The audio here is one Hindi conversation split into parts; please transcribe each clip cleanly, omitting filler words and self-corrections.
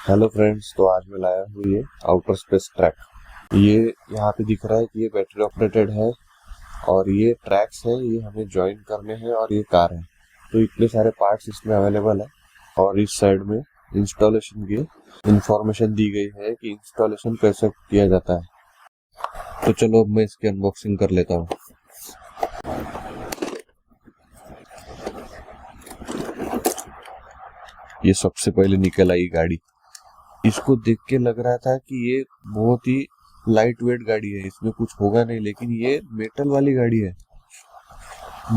हेलो फ्रेंड्स, तो आज मैं लाया हूँ ये आउटर स्पेस ट्रैक। ये यहाँ पे दिख रहा है कि ये बैटरी ऑपरेटेड है और ये ट्रैक्स है, ये हमें ज्वाइन करने हैं और ये कार है। तो इतने सारे पार्ट्स इसमें अवेलेबल है और इस साइड में इंस्टॉलेशन की इंफॉर्मेशन दी गई है कि इंस्टॉलेशन कैसे किया जाता है। तो चलो अब मैं इसकी अनबॉक्सिंग कर लेता हूँ। ये सबसे पहले निकल आई गाड़ी। इसको देख के लग रहा था कि ये बहुत ही लाइट वेट गाड़ी है, इसमें कुछ होगा नहीं, लेकिन ये मेटल वाली गाड़ी है।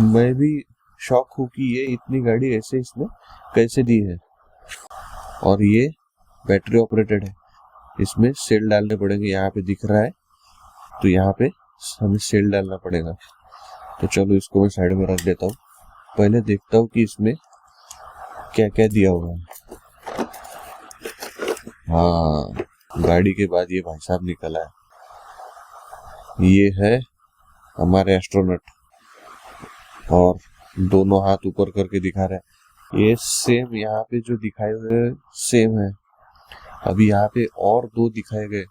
मैं भी शॉक हूँ कि ये इतनी गाड़ी ऐसे इसमें कैसे दी है। और ये बैटरी ऑपरेटेड है, इसमें सेल डालने पड़ेंगे। यहाँ पे दिख रहा है, तो यहाँ पे हमें सेल डालना पड़ेगा। तो चलो इसको मैं साइड में रख देता हूँ। पहले देखता हूँ कि इसमें क्या क्या दिया हुआ है। हाँ, गाड़ी के बाद ये भाई साहब निकला है। ये है हमारे एस्ट्रोनॉट और दोनों हाथ ऊपर करके दिखा रहा है। ये सेम यहाँ पे जो दिखाए हुए सेम है। अभी यहाँ पे और दो दिखाए गए,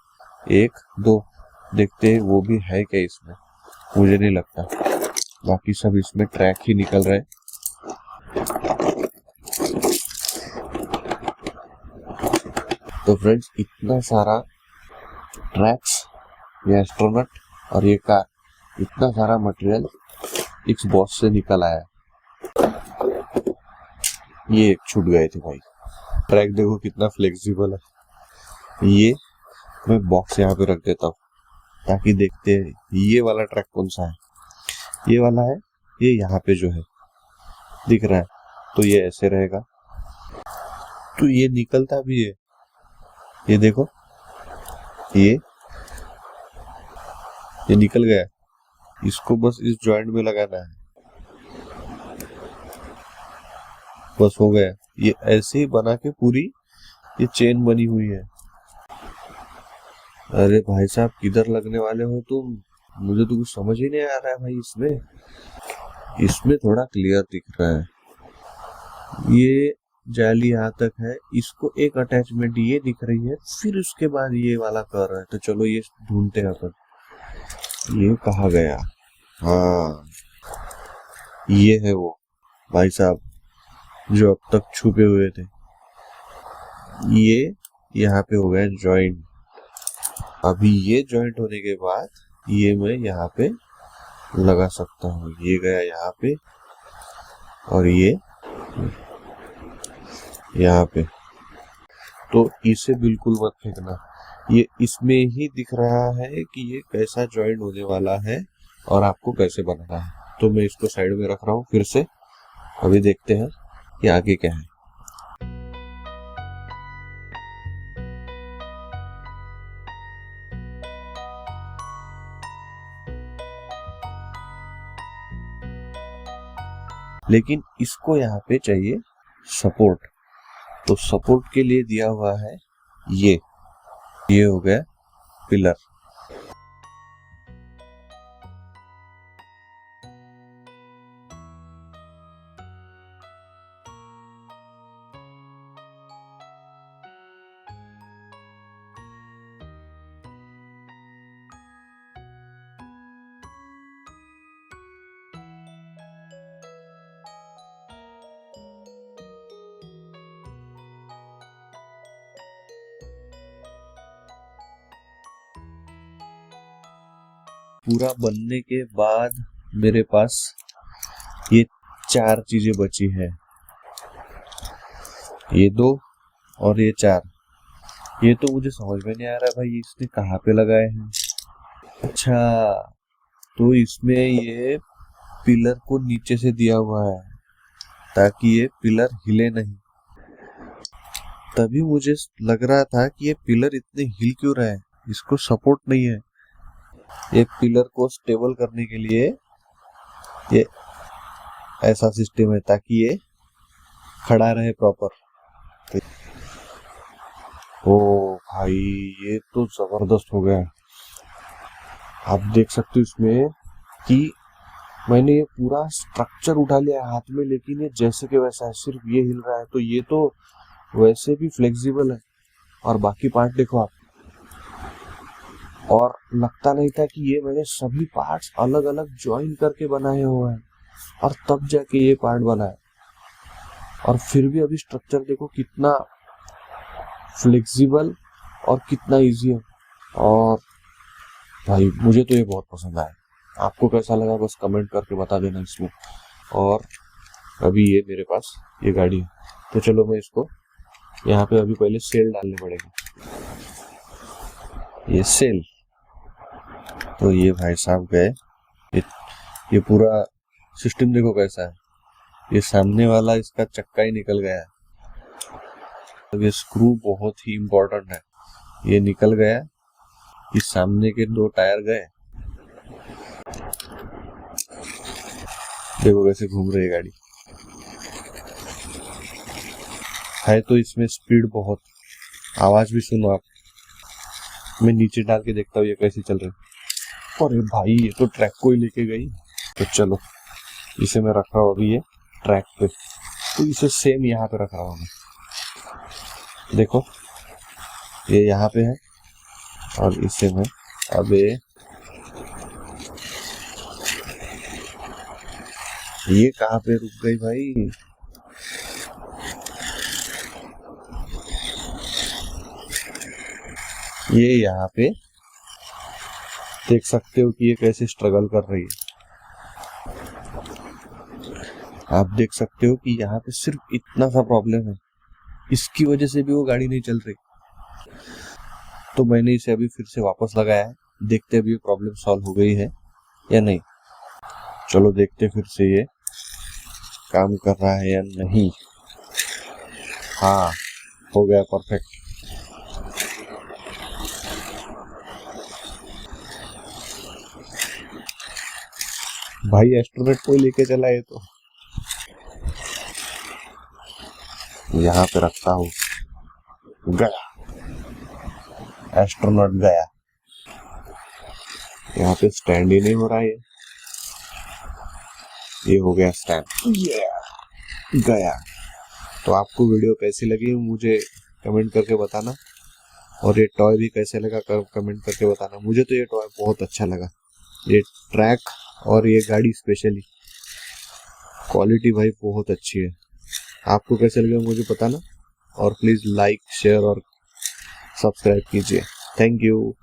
एक दो देखते हैं वो भी है क्या इसमें, मुझे नहीं लगता। बाकी सब इसमें ट्रैक ही निकल रहे। तो फ्रेंड्स, इतना सारा ट्रैक्स, ये एस्ट्रोनॉट और ये कार, इतना सारा मटेरियल इस बॉक्स से निकल आया। ये एक छूट गए थे भाई। ट्रैक देखो कितना फ्लेक्सिबल है। ये मैं बॉक्स यहाँ पे रख देता हूँ ताकि देखते हैं ये वाला ट्रैक कौन सा है। ये वाला है, ये यहाँ पे जो है दिख रहा है, तो ये ऐसे रहेगा। तो ये निकलता भी है, ये देखो, ये निकल गया। इसको बस इस जॉइंट में लगाना है, बस हो गया। ये ऐसे ही बना के पूरी ये चेन बनी हुई है। अरे भाई साहब, किधर लगने वाले हो तुम? मुझे तो कुछ समझ ही नहीं आ रहा है भाई। इसमें थोड़ा क्लियर दिख रहा है। ये जाली यहाँ तक है, इसको एक अटैचमेंट ये दिख रही है, फिर उसके बाद ये वाला कर रहा है। तो चलो ये ढूंढते हैं अपन, ये कहाँ गया। हाँ, ये है वो भाई साहब जो अब तक छुपे हुए थे। ये यहाँ पे हो गया जॉइंट। अभी ये जॉइंट होने के बाद ये मैं यहाँ पे लगा सकता हूँ। ये गया यहाँ पे और ये यहाँ पे। तो इसे बिल्कुल मत फेंकना, ये इसमें ही दिख रहा है कि ये कैसा जॉइंट होने वाला है और आपको कैसे बनाना है। तो मैं इसको साइड में रख रहा हूँ फिर से। अभी देखते हैं कि आगे क्या है। लेकिन इसको यहाँ पे चाहिए सपोर्ट, तो सपोर्ट के लिए दिया हुआ है ये हो गया पिलर। पूरा बनने के बाद मेरे पास ये 4 चीजें बची है, ये 2 और ये 4। ये तो मुझे समझ में नहीं आ रहा भाई, इसने कहाँ पे लगाए हैं। अच्छा, तो इसमें ये पिलर को नीचे से दिया हुआ है ताकि ये पिलर हिले नहीं। तभी मुझे लग रहा था कि ये पिलर इतने हिल क्यों रहे हैं, इसको सपोर्ट नहीं है। ये पिलर को स्टेबल करने के लिए ये ऐसा सिस्टम है ताकि ये खड़ा रहे प्रॉपर। ओ भाई, ये तो जबरदस्त हो गया। आप देख सकते हो इसमें कि मैंने ये पूरा स्ट्रक्चर उठा लिया हाथ में, लेकिन ये जैसे के वैसा है, सिर्फ ये हिल रहा है। तो ये तो वैसे भी फ्लेक्सिबल है, और बाकी पार्ट देखो आप। और लगता नहीं था कि ये मैंने सभी पार्ट्स अलग अलग ज्वाइन करके बनाए हुए हैं और तब जाके ये पार्ट बना है। और फिर भी अभी स्ट्रक्चर देखो कितना फ्लेक्सिबल और कितना इजी है। और भाई मुझे तो ये बहुत पसंद आया। आपको कैसा लगा बस कमेंट करके बता देना इसमें। और अभी ये मेरे पास ये गाड़ी है, तो चलो मैं इसको यहाँ पे अभी पहले सेल डालने पड़ेगा। ये सेल, तो ये भाई साहब गए। ये पूरा सिस्टम देखो कैसा है। ये सामने वाला इसका चक्का ही निकल गया है। तो ये स्क्रू बहुत ही इम्पोर्टेंट है, ये निकल गया। ये सामने के 2 टायर गए। देखो कैसे घूम रही है गाड़ी। है तो इसमें स्पीड बहुत, आवाज भी सुनो आप। मैं नीचे डाल के देखता हूँ ये कैसे चल रही है। अरे भाई ये तो ट्रैक को ही लेके गई। तो चलो इसे मैं रख रहा हूँ अभी ये ट्रैक पे, तो इसे सेम यहाँ पे रख रहा हूँ मैं। देखो ये यहाँ पे है और इसे मैं अबे ये कहाँ पे रुक गई भाई। ये यहाँ पे देख सकते हो कि ये कैसे स्ट्रगल कर रही है। आप देख सकते हो कि यहाँ पे सिर्फ इतना सा प्रॉब्लम है, इसकी वजह से भी वो गाड़ी नहीं चल रही। तो मैंने इसे अभी फिर से वापस लगाया है, देखते अभी ये प्रॉब्लम सॉल्व हो गई है या नहीं। चलो देखते फिर से ये काम कर रहा है या नहीं। हाँ हो गया परफेक्ट। भाई एस्ट्रोनॉट को लेके चला है, तो यहाँ पे रखता हूँ। गया एस्ट्रोनॉट गया। यहाँ पे स्टैंड ही नहीं हो रहा है। ये हो गया स्टैंड। गया। तो आपको वीडियो कैसी लगी मुझे कमेंट करके बताना, और ये टॉय भी कैसे लगा कमेंट करके बताना। मुझे तो ये टॉय बहुत अच्छा लगा, ये ट्रैक और ये गाड़ी स्पेशली क्वालिटी भाई बहुत अच्छी है। आपको कैसे लगा मुझे बताना, और प्लीज लाइक शेयर और सब्सक्राइब कीजिए। Thank you.